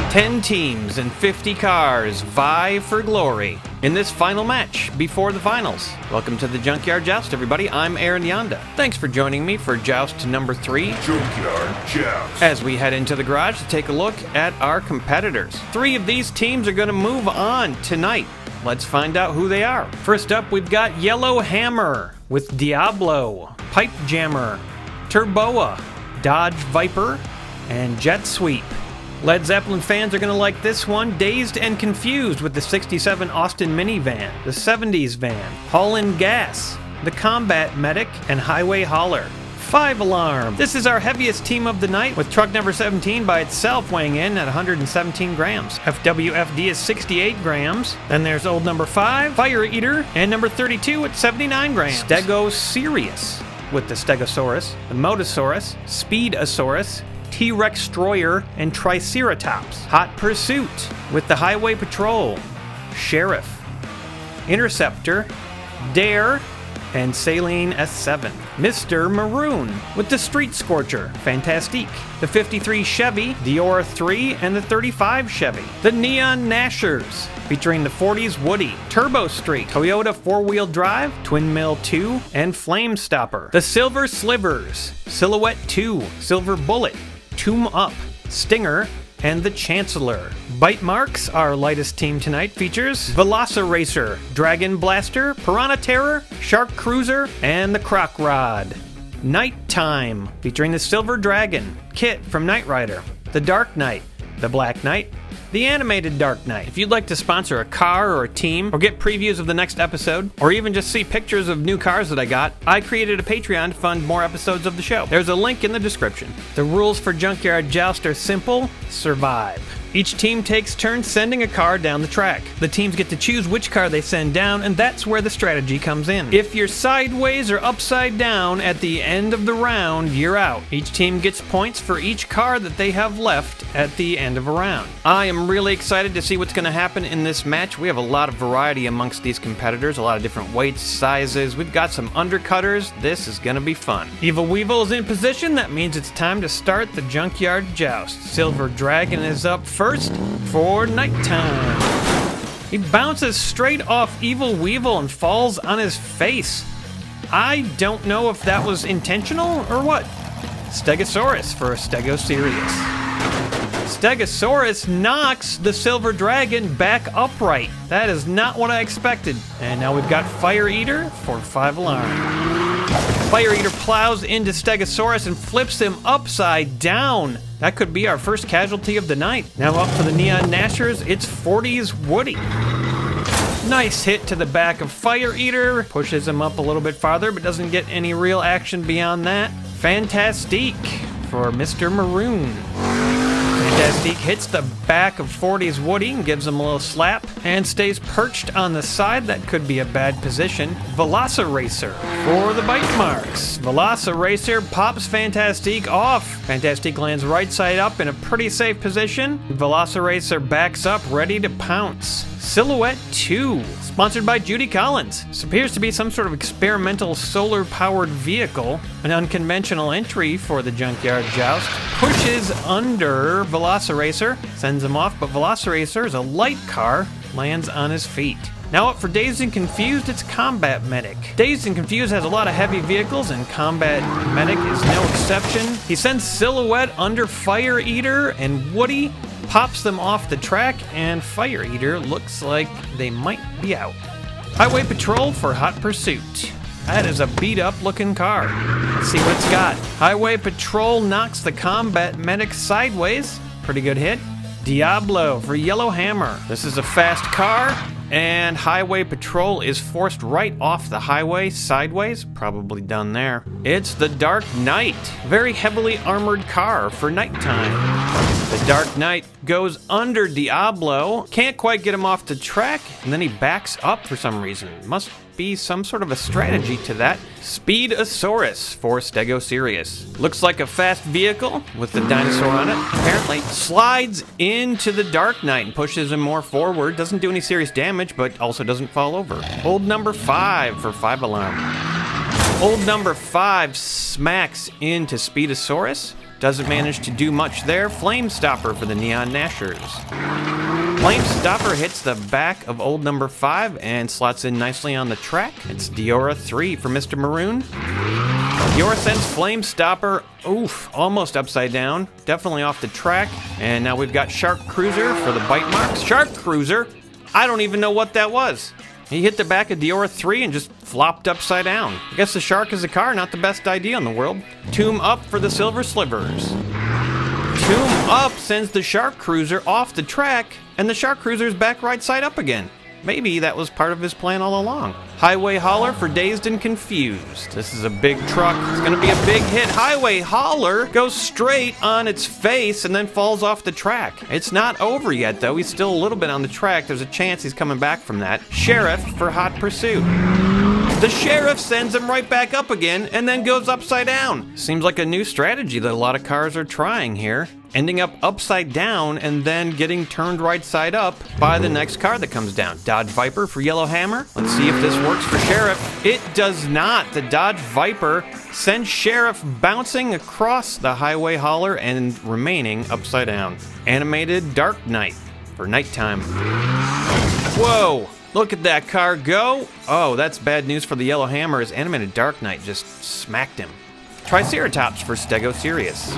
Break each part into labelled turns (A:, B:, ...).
A: 10 teams and 50 cars vie for glory in this final match before the finals. Welcome to the Junkyard Joust, everybody. I'm Aaron Yonda. Thanks for joining me for Joust number 3.
B: Junkyard Joust.
A: As we head into the garage to take a look at our competitors. 3 of these teams are going to move on tonight. Let's find out who they are. First up, we've got Yellow Hammer with Diablo, Pipe Jammer, Turboa, Dodge Viper, and Jet Sweep. Led Zeppelin fans are going to like this one. Dazed and Confused with the 67 Austin minivan, the 70s van, Haulin' Gas, the Combat Medic, and Highway Hauler. 5 Alarm. This is our heaviest team of the night, with truck number 17 by itself weighing in at 117 grams. FWFD is 68 grams. Then there's old number 5, Fire Eater, and number 32 at 79 grams. Stego Sirius with the Stegosaurus, the Motosaurus, Speedosaurus, T-Rex Destroyer, and Triceratops. Hot Pursuit with the Highway Patrol, Sheriff, Interceptor, Dare, and Saline S7. Mr. Maroon with the Street Scorcher, Fantastique, the 53 Chevy, Dior 3, and the 35 Chevy. The Neon Nashers, featuring the 40s Woody, Turbo Street, Toyota 4-wheel drive, Twin Mill 2, and Flame Stopper. The Silver Slivers, Silhouette 2, Silver Bullet, Tomb Up, Stinger, and the Chancellor. Bite Marks, our lightest team tonight, features Velociracer, Dragon Blaster, Piranha Terror, Shark Cruiser, and the Croc Rod. Nighttime, featuring the Silver Dragon, Kit from Knight Rider, the Dark Knight, the Black Knight, the Animated Dark Knight. If you'd like to sponsor a car or a team, or get previews of the next episode, or even just see pictures of new cars that I got, I created a Patreon to fund more episodes of the show. There's a link in the description. The rules for Junkyard Joust are simple: survive. Each team takes turns sending a car down the track. The teams get to choose which car they send down, and that's where the strategy comes in. If you're sideways or upside down at the end of the round, you're out. Each team gets points for each car that they have left at the end of a round. I am really excited to see what's going to happen in this match. We have a lot of variety amongst these competitors, a lot of different weights, sizes. We've got some undercutters. This is going to be fun. Evil Weevil is in position. That means it's time to start the Junkyard Joust. Silver Dragon is up first for Nighttime. He bounces straight off Evil Weevil and falls on his face. I don't know if that was intentional or what. Stegosaurus for Stegosirius. Stegosaurus knocks the Silver Dragon back upright. That is not what I expected. And now we've got Fire Eater for 5 Alarm. Fire Eater plows into Stegosaurus and flips him upside down. That could be our first casualty of the night. Now up for the Neon Nashers, it's 40s Woody. Nice hit to the back of Fire Eater. Pushes him up a little bit farther, but doesn't get any real action beyond that. Fantastique for Mr. Maroon. Fantastique hits the back of 40s Woody and gives him a little slap and stays perched on the side. That could be a bad position. Velociracer for the Bite Marks. Velociracer pops Fantastique off. Fantastique lands right side up in a pretty safe position. Velociracer backs up, ready to pounce. Silhouette 2, sponsored by Judy Collins. This appears to be some sort of experimental solar-powered vehicle. An unconventional entry for the Junkyard Joust. Pushes under Velociracer, sends him off, but Velociracer is a light car, lands on his feet. Now up for Dazed and Confused, it's Combat Medic. Dazed and Confused has a lot of heavy vehicles, and Combat Medic is no exception. He sends Silhouette under Fire Eater, and Woody pops them off the track, and Fire Eater looks like they might be out. Highway Patrol for Hot Pursuit. That is a beat-up looking car. Let's see what it's got. Highway Patrol knocks the Combat Medic sideways. Pretty good hit. Diablo for Yellow Hammer. This is a fast car, and Highway Patrol is forced right off the highway sideways. Probably done there. It's the Dark Knight. Very heavily armored car for Nighttime. The Dark Knight goes under Diablo, can't quite get him off the track, and then he backs up for some reason. Must be some sort of a strategy to that. Speedosaurus for Stegosirius. Looks like a fast vehicle with the dinosaur on it, apparently. Slides into the Dark Knight and pushes him more forward. Doesn't do any serious damage, but also doesn't fall over. Old number 5 for 5 Alarm. Old number 5 smacks into Speedosaurus. Doesn't manage to do much there. Flame Stopper for the Neon Nashers. Flame Stopper hits the back of old number 5 and slots in nicely on the track. It's Diora 3 for Mr. Maroon. Diora sends Flame Stopper, oof, almost upside down. Definitely off the track. And now we've got Shark Cruiser for the bite marks. Shark Cruiser? I don't even know what that was. He hit the back of Diora 3 and just flopped upside down. I guess the Shark is a car, not the best idea in the world. Tomb Up for the Silver Slivers. Tomb Up sends the Shark Cruiser off the track, and the Shark Cruiser's back right side up again. Maybe that was part of his plan all along. Highway Hauler for Dazed and Confused. This is a big truck. It's gonna be a big hit. Highway Hauler goes straight on its face and then falls off the track. It's not over yet though. He's still a little bit on the track. There's a chance he's coming back from that. Sheriff for Hot Pursuit. The Sheriff sends him right back up again and then goes upside down. Seems like a new strategy that a lot of cars are trying here. Ending up upside down and then getting turned right side up by the next car that comes down. Dodge Viper for Yellow Hammer. Let's see if this works for Sheriff. It does not. The Dodge Viper sends Sheriff bouncing across the Highway Hauler and remaining upside down. Animated Dark Knight for nighttime. Whoa! Look at that car go. Oh, that's bad news for the Yellow Hammer as Animated Dark Knight just smacked him. Triceratops for Stego Sirius.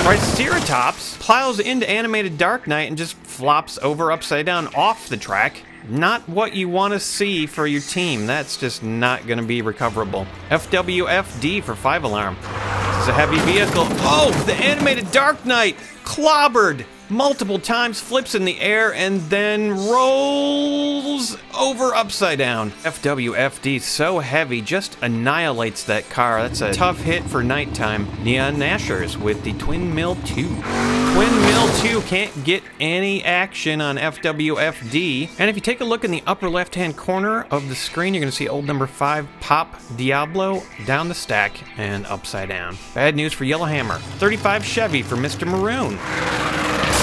A: Triceratops plows into Animated Dark Knight and just flops over upside down off the track. Not what you want to see for your team. That's just not going to be recoverable. FWFD for 5 Alarm. This is a heavy vehicle. Oh, the Animated Dark Knight clobbered multiple times, flips in the air, and then rolls over upside down. FWFD, so heavy, just annihilates that car. That's a tough hit for nighttime. Neon Nashers with the Twin Mill 2. Twin Mill 2 can't get any action on FWFD. And if you take a look in the upper left-hand corner of the screen, you're going to see old number 5 pop Diablo down the stack and upside down. Bad news for Yellow Hammer. 35 Chevy for Mr. Maroon.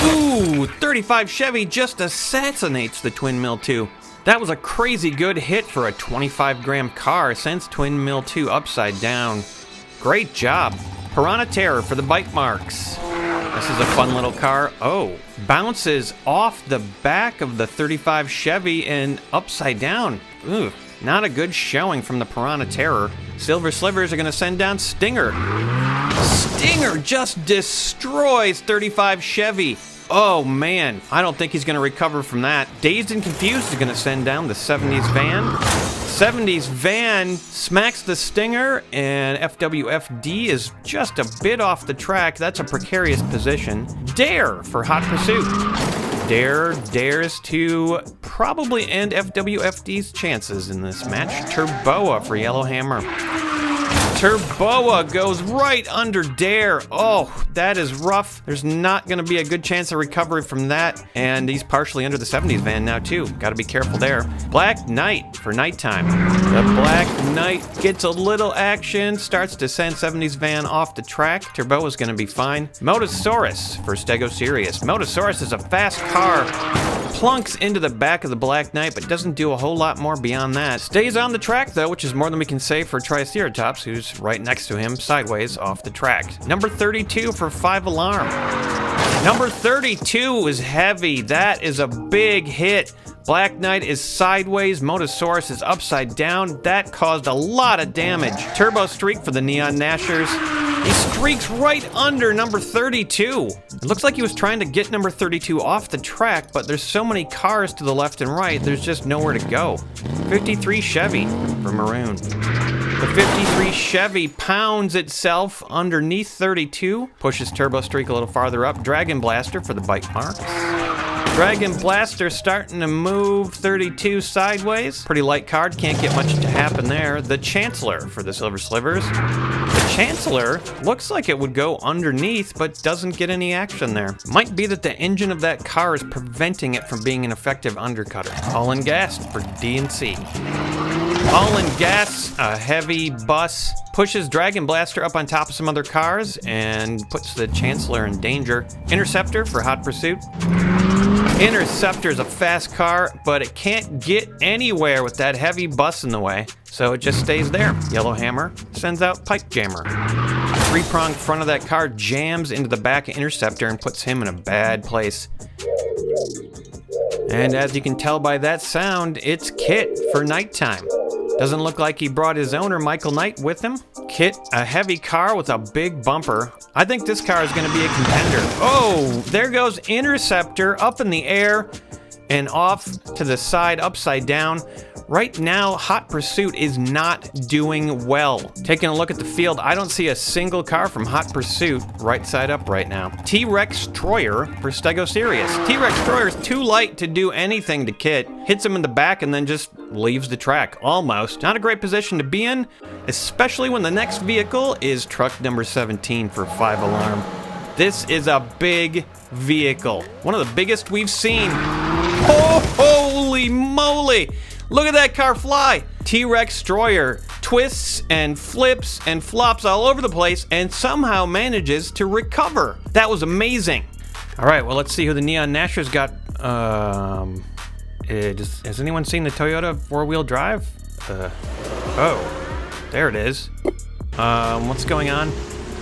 A: Ooh, 35 Chevy just assassinates the Twin Mill 2. That was a crazy good hit for a 25-gram car. Sends Twin Mill 2 upside down. Great job. Piranha Terror for the bite marks. This is a fun little car. Oh, bounces off the back of the 35 Chevy and upside down. Ooh, not a good showing from the Piranha Terror. Silver Slivers are going to send down Stinger. Stinger just destroys 35 Chevy. Oh man, I don't think he's going to recover from that. Dazed and Confused is going to send down the 70s van. 70s van smacks the Stinger, and FWFD is just a bit off the track. That's a precarious position. Dare for Hot Pursuit. Dare dares to probably end FWFD's chances in this match. Turboa for Yellow Hammer. Turboa goes right under Dare. Oh, that is rough. There's not going to be a good chance of recovery from that. And he's partially under the 70s van now, too. Got to be careful there. Black Knight for nighttime. The Black Knight gets a little action, starts to send 70s van off the track. Turboa's going to be fine. Motosaurus for Stego Sirius. Motosaurus is a fast car. Plunks into the back of the Black Knight, but doesn't do a whole lot more beyond that. Stays on the track, though, which is more than we can say for Triceratops, who's right next to him, sideways off the track. Number 32 for 5 Alarm. Number 32 is heavy. That is a big hit. Black Knight is sideways, Motosaurus is upside down. That caused a lot of damage. Turbo Streak for the Neon Nashers. He streaks right under number 32. It looks like he was trying to get number 32 off the track, but there's so many cars to the left and right, there's just nowhere to go. 53 Chevy for Maroon. The 53 Chevy pounds itself underneath 32, pushes Turbo Streak a little farther up. Dragon Blaster for the bite marks. Dragon Blaster starting to move 32 sideways. Pretty light card, can't get much to happen there. The Chancellor for the Silver Slivers. The Chancellor looks like it would go underneath, but doesn't get any action there. Might be that the engine of that car is preventing it from being an effective undercutter. All in Gas for D&C. All in Gas, a heavy bus, pushes Dragon Blaster up on top of some other cars and puts the Chancellor in danger. Interceptor for Hot Pursuit. Interceptor's a fast car, but it can't get anywhere with that heavy bus in the way, so it just stays there. Yellowhammer sends out Pipe Jammer. The three-pronged front of that car jams into the back of Interceptor and puts him in a bad place. And as you can tell by that sound, it's Kit for nighttime. Doesn't look like he brought his owner, Michael Knight, with him. Kit, a heavy car with a big bumper. I think this car is going to be a contender. Oh, there goes Interceptor up in the air and off to the side, upside down. Right now, Hot Pursuit is not doing well. Taking a look at the field, I don't see a single car from Hot Pursuit right side up right now. T-Rex Troyer for Stegosirius. T-Rex Troyer is too light to do anything to Kit. Hits him in the back and then just leaves the track, almost. Not a great position to be in, especially when the next vehicle is truck number 17 for 5 Alarm. This is a big vehicle. One of the biggest we've seen. Oh, holy moly! Look at that car fly! T-Rex Troyer twists and flips and flops all over the place and somehow manages to recover. That was amazing. All right, well, let's see who the Neon Nasher's got. Has anyone seen the Toyota four-wheel drive? Oh, there it is. What's going on?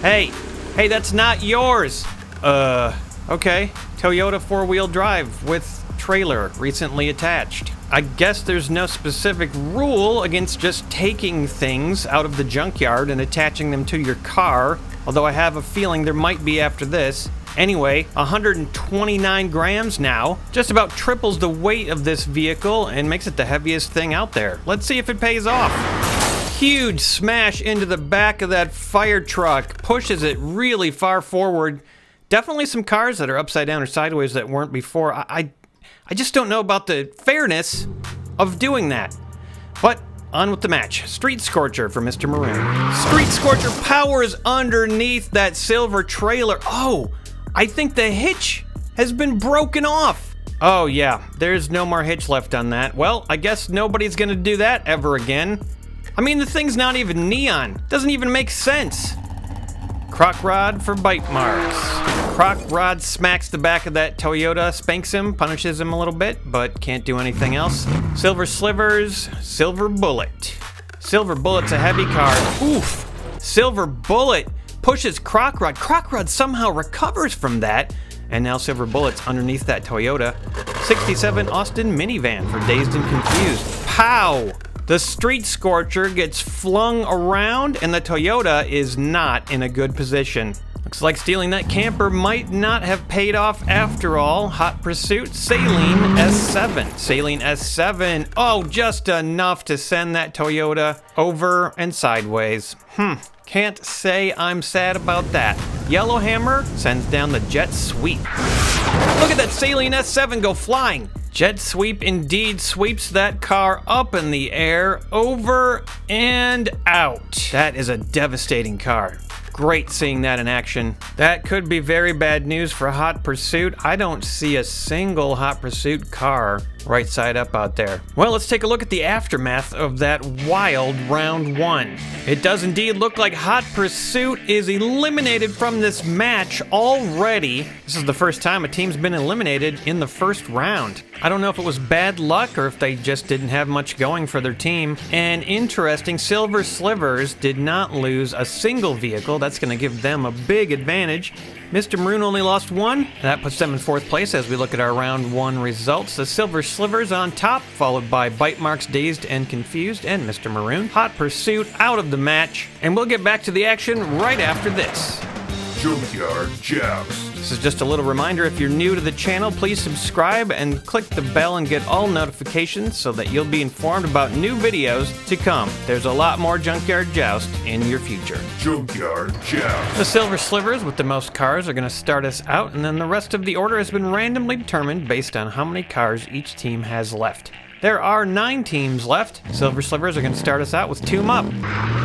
A: Hey, that's not yours. Okay, Toyota four-wheel drive with trailer recently attached. I guess there's no specific rule against just taking things out of the junkyard and attaching them to your car, although I have a feeling there might be after this. Anyway, 129 grams now, just about triples the weight of this vehicle and makes it the heaviest thing out there. Let's see if it pays off. Huge smash into the back of that fire truck, pushes it really far forward. Definitely some cars that are upside down or sideways that weren't before. I just don't know about the fairness of doing that. But on with the match. Street Scorcher for Mr. Maroon. Street Scorcher powers underneath that silver trailer. Oh, I think the hitch has been broken off. Oh yeah, there's no more hitch left on that. Well, I guess nobody's gonna do that ever again. I mean, the thing's not even neon. Doesn't even make sense. Croc Rod for bite marks. Croc Rod smacks the back of that Toyota, spanks him, punishes him a little bit, but can't do anything else. Silver Slivers, Silver Bullet. Silver Bullet's a heavy car. Oof! Silver Bullet pushes Croc Rod. Croc Rod somehow recovers from that, and now Silver Bullet's underneath that Toyota. 67 Austin minivan for Dazed and Confused. Pow! The Street Scorcher gets flung around, and the Toyota is not in a good position. Looks like stealing that camper might not have paid off after all. Hot Pursuit, Saline S7. Saline S7, oh, just enough to send that Toyota over and sideways. Can't say I'm sad about that. Yellowhammer sends down the Jet Sweep. Look at that Saline S7 go flying. Jet Sweep indeed sweeps that car up in the air, over and out. That is a devastating car. Great seeing that in action. That could be very bad news for Hot Pursuit. I don't see a single Hot Pursuit car right side up out there. Well, let's take a look at the aftermath of that wild round one. It does indeed look like Hot Pursuit is eliminated from this match already. This is the first time a team's been eliminated in the first round. I don't know if it was bad luck or if they just didn't have much going for their team. And interesting, Silver Slivers did not lose a single vehicle. That's going to give them a big advantage. Mr. Maroon only lost one. That puts them in fourth place as we look at our round one results. The Silver Slivers on top, followed by Bite Marks, Dazed and Confused, and Mr. Maroon. Hot Pursuit out of the match. And we'll get back to the action right after this.
B: Junkyard Joust.
A: This is just a little reminder, if you're new to the channel, please subscribe and click the bell and get all notifications so that you'll be informed about new videos to come. There's a lot more Junkyard Joust in your future.
B: Junkyard Joust.
A: The Silver Slivers with the most cars are going to start us out, and then the rest of the order has been randomly determined based on how many cars each team has left. There are 9 teams left. Silver Slivers are going to start us out with 2 up.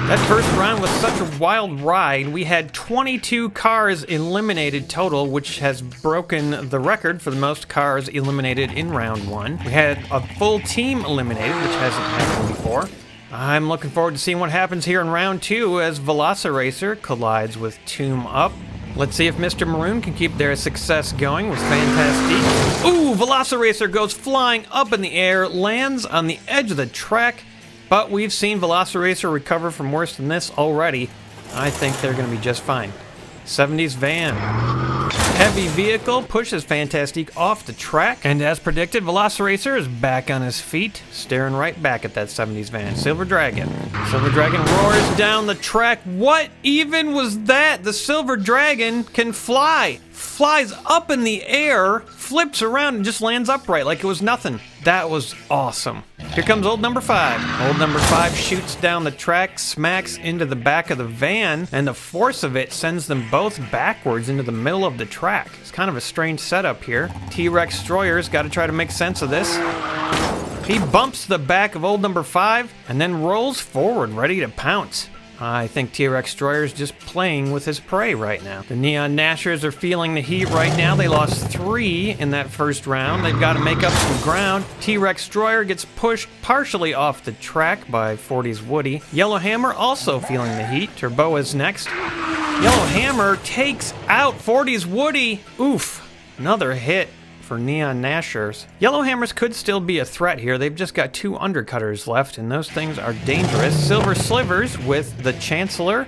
A: That first round was such a wild ride. We had 22 cars eliminated total, which has broken the record for the most cars eliminated in round 1. We had a full team eliminated, which hasn't happened before. I'm looking forward to seeing what happens here in round 2 as Velociracer collides with Tomb Up. Let's see if Mr. Maroon can keep their success going with Fantastique. Ooh, Velociracer goes flying up in the air, lands on the edge of the track, but we've seen Velociracer recover from worse than this already. I think they're going to be just fine. 70s van. Heavy vehicle pushes Fantastique off the track, and as predicted, Velociracer is back on his feet, staring right back at that 70s van. Silver Dragon. Silver Dragon roars down the track. What even was that? The Silver Dragon can fly. Flies up in the air, flips around, and just lands upright like it was nothing. That was awesome. Here comes old number 5. Old number 5 shoots down the track, smacks into the back of the van, and the force of it sends them both backwards into the middle of the track. It's kind of a strange setup here. T-Rex Destroyer's got to try to make sense of this. He bumps the back of old number 5 and then rolls forward, ready to pounce. I think T-Rex Destroyer's just playing with his prey right now. The Neon Gnashers are feeling the heat right now. They lost 3 in that first round. They've got to make up some ground. T-Rex Destroyer gets pushed partially off the track by 40's Woody. Yellow Hammer also feeling the heat. Turbo is next. Yellow Hammer takes out 40's Woody. Oof, another hit for Neon Gnashers. Yellow Hammers could still be a threat here. They've just got 2 undercutters left, and those things are dangerous. Silver Slivers with the Chancellor.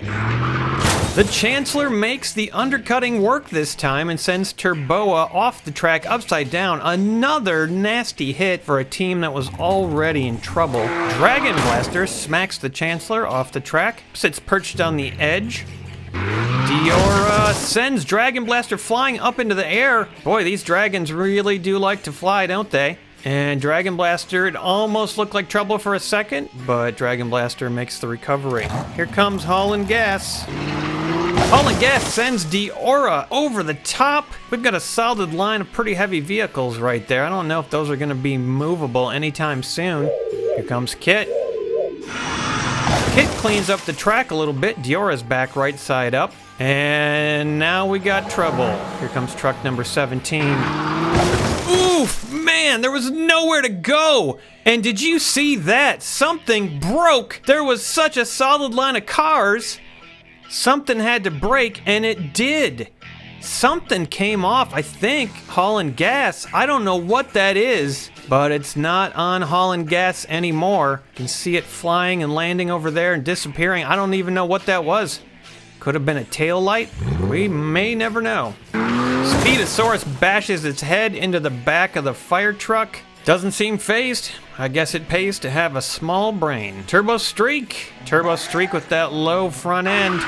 A: The Chancellor makes the undercutting work this time and sends Turboa off the track upside down. Another nasty hit for a team that was already in trouble. Dragon Blaster smacks the Chancellor off the track, sits perched on the edge. Diora sends Dragon Blaster flying up into the air. Boy, these dragons really do like to fly, don't they? And Dragon Blaster, it almost looked like trouble for a second, but Dragon Blaster makes the recovery. Here comes Holland Gas. Holland Gas sends Diora over the top. We've got a solid line of pretty heavy vehicles right there. I don't know if those are going to be movable anytime soon. Here comes Kit. Kit cleans up the track a little bit. Diora's back right side up. And now we got trouble. Here comes truck number 17. Oof, man, there was nowhere to go. And did you see that? Something broke. There was such a solid line of cars. Something had to break, and it did. Something came off, I think, Holland Gas. I don't know what that is, but it's not on Holland Gas anymore. You can see it flying and landing over there and disappearing. I don't even know what that was. Could have been a tail light. We may never know. Speedosaurus bashes its head into the back of the fire truck. Doesn't seem phased. I guess it pays to have a small brain. Turbo Streak. Turbo Streak with that low front end.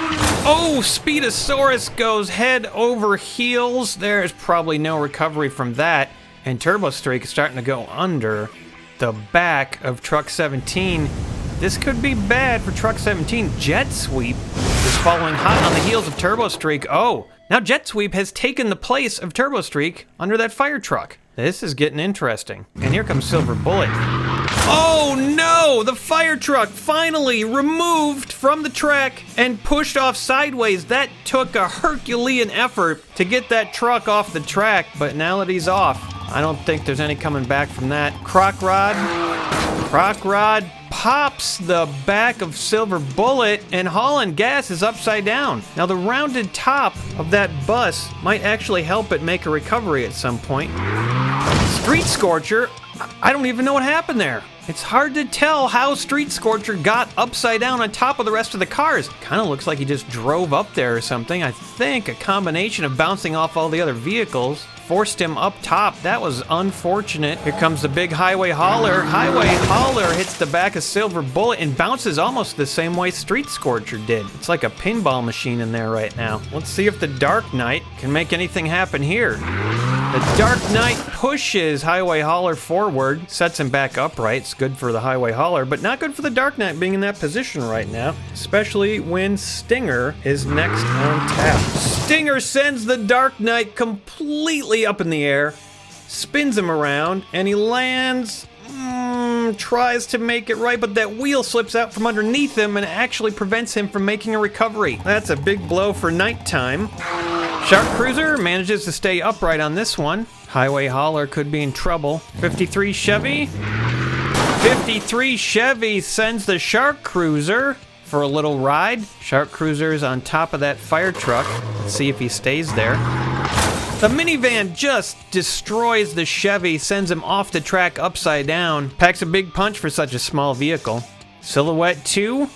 A: Oh, Speedosaurus goes head over heels. There's probably no recovery from that. And Turbo Streak is starting to go under the back of truck 17. This could be bad for truck 17. Jet Sweep is following hot on the heels of Turbo Streak. Oh, now Jet Sweep has taken the place of Turbo Streak under that fire truck. This is getting interesting. And here comes Silver Bullet. Oh no! The fire truck finally removed from the track and pushed off sideways. That took a Herculean effort to get that truck off the track, but now that he's off, I don't think there's any coming back from that. Croc Rod pops the back of Silver Bullet, and Holland Gas is upside down. Now the rounded top of that bus might actually help it make a recovery at some point. Street Scorcher, I don't even know what happened there. It's hard to tell how Street Scorcher got upside down on top of the rest of the cars. Kind of looks like he just drove up there or something. I think a combination of bouncing off all the other vehicles forced him up top. That was unfortunate. Here comes the big Highway Hauler. Highway Hauler hits the back of Silver Bullet and bounces almost the same way Street Scorcher did. It's like a pinball machine in there right now. Let's see if the Dark Knight can make anything happen here. The Dark Knight pushes Highway Hauler forward, sets him back upright. It's good for the Highway Hauler, but not good for the Dark Knight being in that position right now, especially when Stinger is next on tap. Stinger sends the Dark Knight completely up in the air, spins him around, and he lands, tries to make it right, but that wheel slips out from underneath him and actually prevents him from making a recovery. That's a big blow for Nighttime. Shark Cruiser manages to stay upright on this one. Highway Hauler could be in trouble. 53 Chevy. 53 Chevy sends the Shark Cruiser for a little ride. Shark Cruiser's on top of that fire truck. Let's see if he stays there. The minivan just destroys the Chevy, sends him off the track upside down. Packs a big punch for such a small vehicle. Silhouette 2.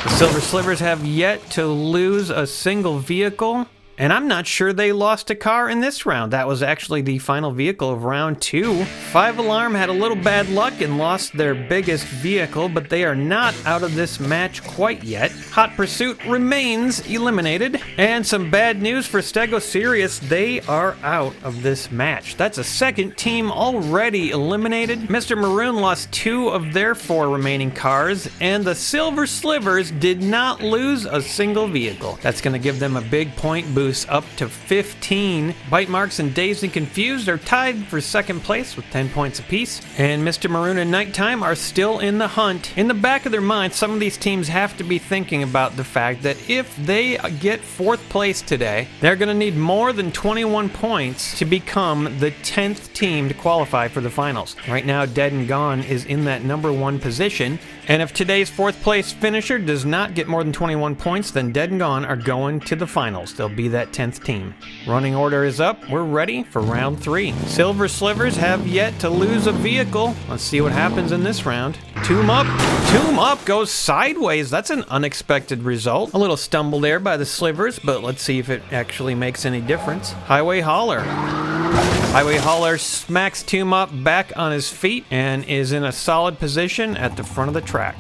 A: The Silver Slivers have yet to lose a single vehicle. And I'm not sure they lost a car in this round. That was actually the final vehicle of round 2. 5 Alarm had a little bad luck and lost their biggest vehicle, but they are not out of this match quite yet. Hot Pursuit remains eliminated. And some bad news for Stego Sirius, they are out of this match. That's a second team already eliminated. Mr. Maroon lost 2 of their 4 remaining cars, and the Silver Slivers did not lose a single vehicle. That's going to give them a big point boost up to 15. Bite Marks and Dazed and Confused are tied for second place with 10 points apiece. And Mr. Maroon and Nighttime are still in the hunt. In the back of their minds, some of these teams have to be thinking about the fact that if they get 4th place today, they're going to need more than 21 points to become the 10th team to qualify for the finals. Right now, Dead and Gone is in that number 1 position. And if today's 4th place finisher does not get more than 21 points, then Dead and Gone are going to the finals. They'll be that 10th team. Running order is up. We're ready for round 3. Silver Slivers have yet to lose a vehicle. Let's see what happens in this round. Tomb Up. Tomb Up goes sideways. That's an unexpected result. A little stumble there by the Slivers, but let's see if it actually makes any difference. Highway Hauler. Highway Hauler smacks Tomb Up back on his feet and is in a solid position at the front of the track.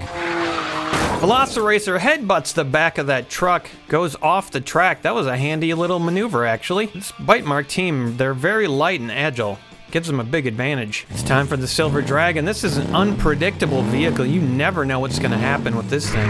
A: Velociracer headbutts the back of that truck, goes off the track. That was a handy little maneuver, actually. This Bite Mark team, they're very light and agile. Gives them a big advantage. It's time for the Silver Dragon. This is an unpredictable vehicle. You never know what's going to happen with this thing.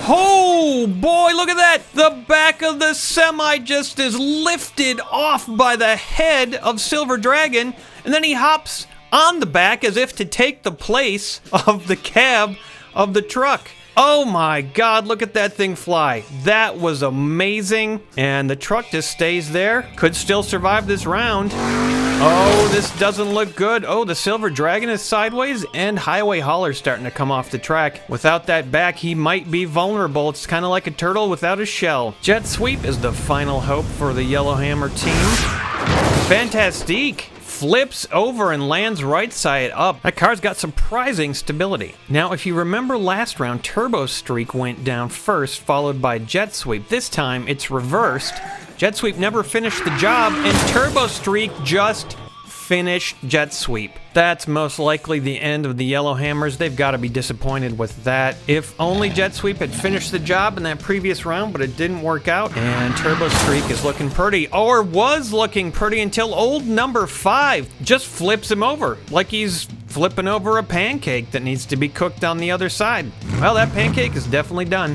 A: Oh boy, look at that! The back of the semi just is lifted off by the head of Silver Dragon, and then he hops on the back as if to take the place of the cab of the truck. Oh my God, look at that thing fly. That was amazing. And the truck just stays there. Could still survive this round. Oh, this doesn't look good. Oh, the Silver Dragon is sideways and Highway Hauler's starting to come off the track. Without that back, he might be vulnerable. It's kind of like a turtle without a shell. Jet Sweep is the final hope for the Yellowhammer team. Fantastique flips over and lands right side up. That car's got surprising stability. Now, if you remember last round, Turbo Streak went down first, followed by Jet Sweep. This time, it's reversed. Jet Sweep never finished the job, and Turbo Streak just finished Jet Sweep. That's most likely the end of the Yellowhammers. They've got to be disappointed with that. If only Jet Sweep had finished the job in that previous round, but it didn't work out. And Turbo Streak is looking pretty, or was looking pretty until old number 5 just flips him over, like he's flipping over a pancake that needs to be cooked on the other side. Well, that pancake is definitely done.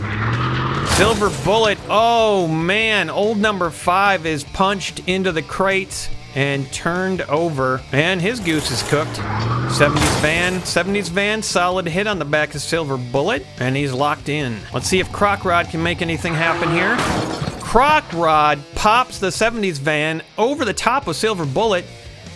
A: Silver Bullet, oh man, old number 5 is punched into the crates and turned over, and his goose is cooked. 70s van, solid hit on the back of Silver Bullet, and he's locked in. Let's see if Croc Rod can make anything happen here. Croc Rod pops the 70s van over the top of Silver Bullet.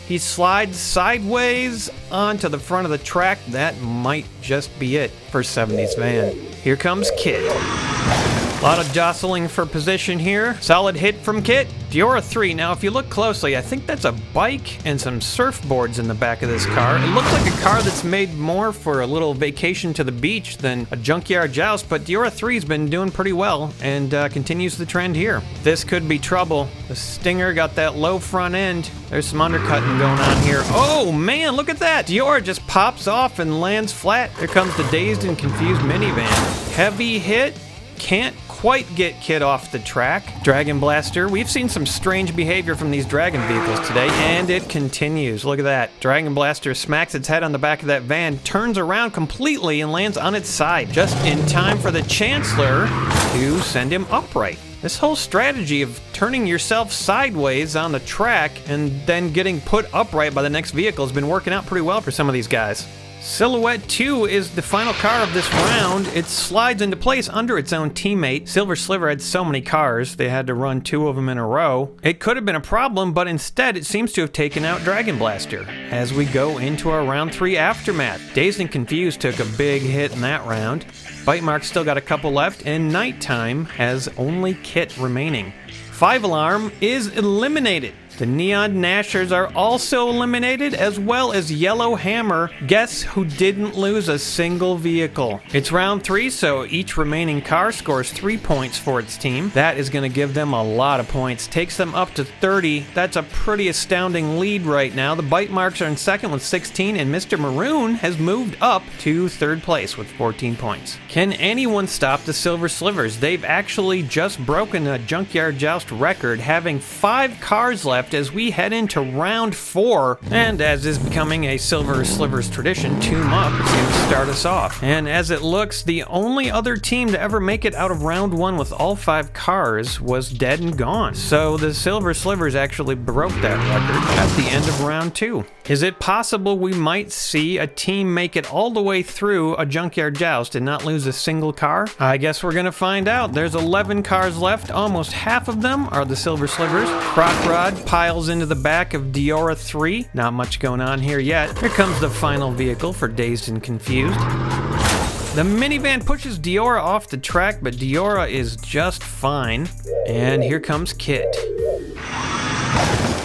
A: He slides sideways onto the front of the track. That might just be it for 70s van. Here comes Kit. A lot of jostling for position here. Solid hit from Kit. Diora 3. Now, if you look closely, I think that's a bike and some surfboards in the back of this car. It looks like a car that's made more for a little vacation to the beach than a Junkyard Joust, but Diora 3's been doing pretty well and continues the trend here. This could be trouble. The Stinger got that low front end. There's some undercutting going on here. Oh, man, look at that. Diora just pops off and lands flat. Here comes the Dazed and Confused minivan. Heavy hit. Can't quite get Kit off the track. Dragon Blaster. We've seen some strange behavior from these Dragon vehicles today, and it continues. Look at that. Dragon Blaster smacks its head on the back of that van, turns around completely, and lands on its side, just in time for the Chancellor to send him upright. This whole strategy of turning yourself sideways on the track and then getting put upright by the next vehicle has been working out pretty well for some of these guys. Silhouette 2 is the final car of this round. It slides into place under its own teammate. Silver Sliver had so many cars, they had to run 2 of them in a row. It could have been a problem, but instead it seems to have taken out Dragon Blaster. As we go into our round 3 aftermath, Dazed and Confused took a big hit in that round. BiteMark still got a couple left, and Nighttime has only Kit remaining. 5 Alarm is eliminated. The Neon Gnashers are also eliminated, as well as Yellow Hammer. Guess who didn't lose a single vehicle? It's round 3, so each remaining car scores 3 points for its team. That is going to give them a lot of points. Takes them up to 30. That's a pretty astounding lead right now. The BiteMarks are in second with 16, and Mr. Maroon has moved up to third place with 14 points. Can anyone stop the Silver Slivers? They've actually just broken a Junkyard Joust record, having 5 cars left as we head into round 4, and as is becoming a Silver Slivers tradition, Tomb Up is going to start us off. And as it looks, the only other team to ever make it out of round 1 with all 5 cars was dead and gone. So the Silver Slivers actually broke that record at the end of round 2. Is it possible we might see a team make it all the way through a Junkyard Joust and not lose a single car? I guess we're going to find out. There's 11 cars left. Almost half of them are the Silver Slivers. Croc Rod piles into the back of Diora 3. Not much going on here yet. Here comes the final vehicle for Dazed and Confused. The minivan pushes Diora off the track, but Diora is just fine. And here comes Kit.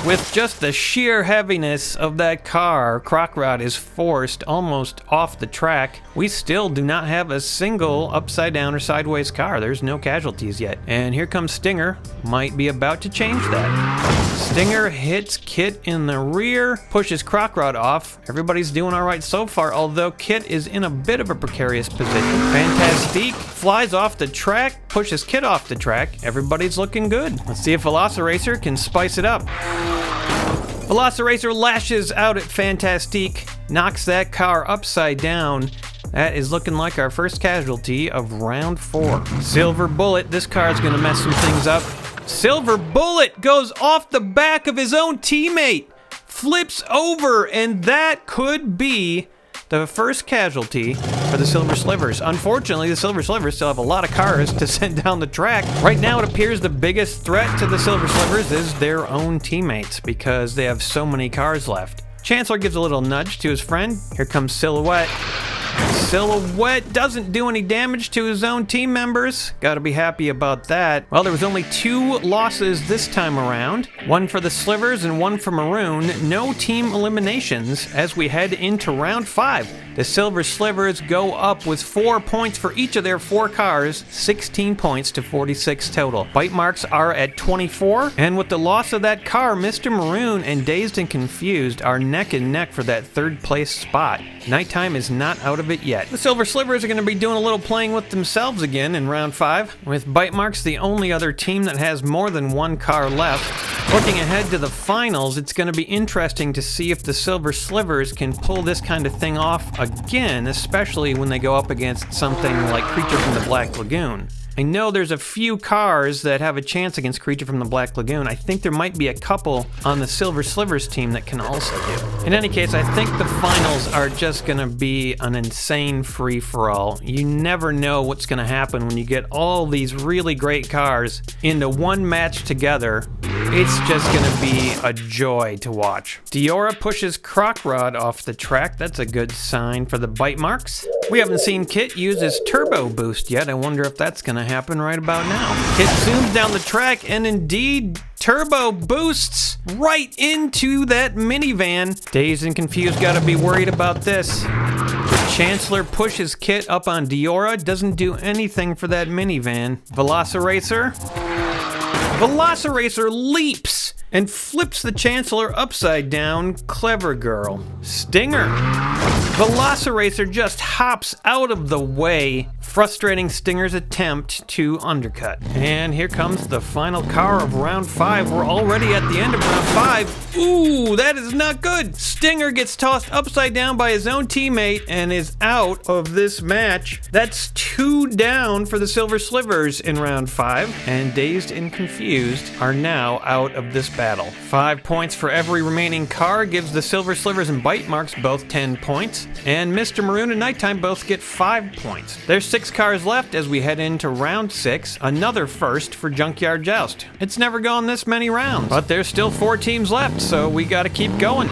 A: With just the sheer heaviness of that car, Croc Rod is forced almost off the track. We still do not have a single upside down or sideways car. There's no casualties yet. And here comes Stinger. Might be about to change that. Stinger hits Kit in the rear, pushes Croc Rod off. Everybody's doing all right so far, although Kit is in a bit of a precarious position. Fantastique flies off the track, pushes Kit off the track. Everybody's looking good. Let's see if Velociracer can spice it up. Velociracer lashes out at Fantastique, knocks that car upside down. That is looking like our first casualty of round 4. Silver Bullet, this car is going to mess some things up. Silver Bullet goes off the back of his own teammate, flips over, and that could be the first casualty for the Silver Slivers. Unfortunately, the Silver Slivers still have a lot of cars to send down the track. Right now, it appears the biggest threat to the Silver Slivers is their own teammates because they have so many cars left. Chancellor gives a little nudge to his friend. Here comes Silhouette. Silhouette doesn't do any damage to his own team members. Gotta be happy about that. Well, there was only 2 losses this time around. One for the Slivers and one for Maroon. No team eliminations as we head into round 5. The Silver Slivers go up with 4 points for each of their 4 cars, 16 points to 46 total. BiteMarks are at 24, and with the loss of that car, Mr. Maroon and Dazed and Confused are neck and neck for that 3rd place spot. Nighttime is not out of it yet. The Silver Slivers are going to be doing a little playing with themselves again in round 5, with BiteMarks the only other team that has more than 1 car left. Looking ahead to the finals, it's going to be interesting to see if the Silver Slivers can pull this kind of thing off again, especially when they go up against something like Creature from the Black Lagoon. I know there's a few cars that have a chance against Creature from the Black Lagoon. I think there might be a couple on the Silver Slivers team that can also do. In any case, I think the finals are just going to be an insane free-for-all. You never know what's going to happen when you get all these really great cars into one match together. It's just going to be a joy to watch. Diora pushes Croc Rod off the track. That's a good sign for the BiteMarks. We haven't seen Kit use his turbo boost yet. I wonder if that's going to happen right about now. Kit zooms down the track and indeed turbo boosts right into that minivan. Dazed and Confused got to be worried about this. The Chancellor pushes Kit up on Diora. Doesn't do anything for that minivan. Velociracer leaps and flips the Chancellor upside down. Clever girl. Stinger. Velociracer just hops out of the way frustrating Stinger's attempt to undercut. And here comes the final car of round 5. We're already at the end of round 5. Ooh, that is not good. Stinger gets tossed upside down by his own teammate and is out of this match. That's 2 down for the Silver Slivers in round 5. And Dazed and Confused are now out of this battle. 5 points for every remaining car gives the Silver Slivers and BANON both 10 points. And Mr. Maroon and Nighttime both get 5 points. There's 6 cars left as we head into round 6, another first for Junkyard Joust. It's never gone this many rounds, but there's still 4 teams left, so we gotta keep going.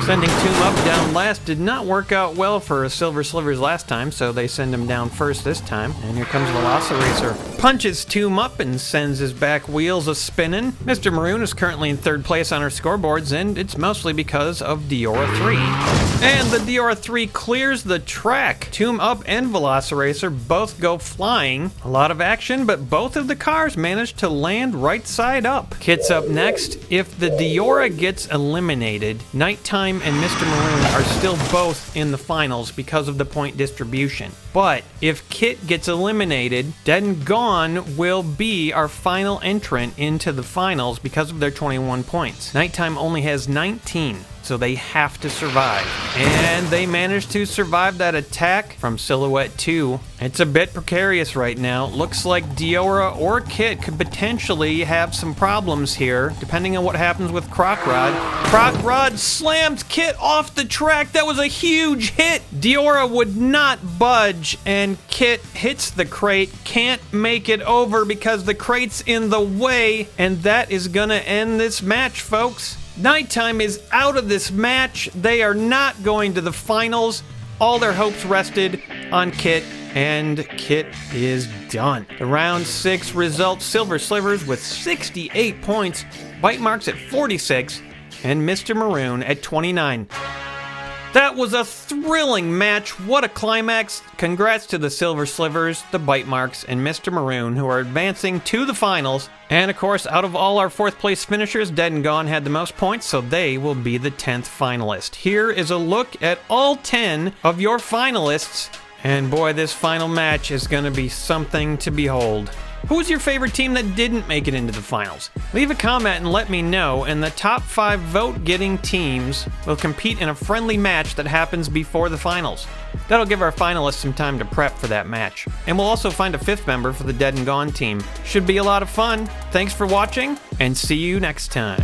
A: Sending Toom up down last did not work out well for Silver Slivers last time, so they send him down first this time. And here comes Velociracer. Punches Toom up and sends his back wheels a-spinning. Mr. Maroon is currently in 3rd place on our scoreboards, and it's mostly because of Diora 3. And the Diora 3 clears the track. Toom up and Velociracer both go flying. A lot of action, but both of the cars manage to land right side up. Kit's up next. If the Diora gets eliminated, Nighttime and Mr. Maroon are still both in the finals because of the point distribution. But if Kit gets eliminated, Dead and Gone will be our final entrant into the finals because of their 21 points. Nighttime only has 19. So they have to survive. And they managed to survive that attack from Silhouette 2. It's a bit precarious right now. Looks like Diora or Kit could potentially have some problems here, depending on what happens with Crocrod. Crocrod slams Kit off the track. That was a huge hit. Diora would not budge, and Kit hits the crate. Can't make it over because the crate's in the way, and that is gonna end this match, folks. Nighttime is out of this match. They are not going to the finals. All their hopes rested on Kit, and Kit is done. The round 6 results: Silver Slivers with 68 points, Bite Marks at 46, and Mr. Maroon at 29. That was a thrilling match. What a climax. Congrats to the Silver Slivers, the Bite Marks, and Mr. Maroon, who are advancing to the finals. And of course, out of all our 4th place finishers, Dead and Gone had the most points, so they will be the 10th finalist. Here is a look at all 10 of your finalists. And boy, this final match is going to be something to behold. Who's your favorite team that didn't make it into the finals? Leave a comment and let me know, and the top 5 vote-getting teams will compete in a friendly match that happens before the finals. That'll give our finalists some time to prep for that match. And we'll also find a 5th member for the Dead and Gone team. Should be a lot of fun. Thanks for watching, and see you next time.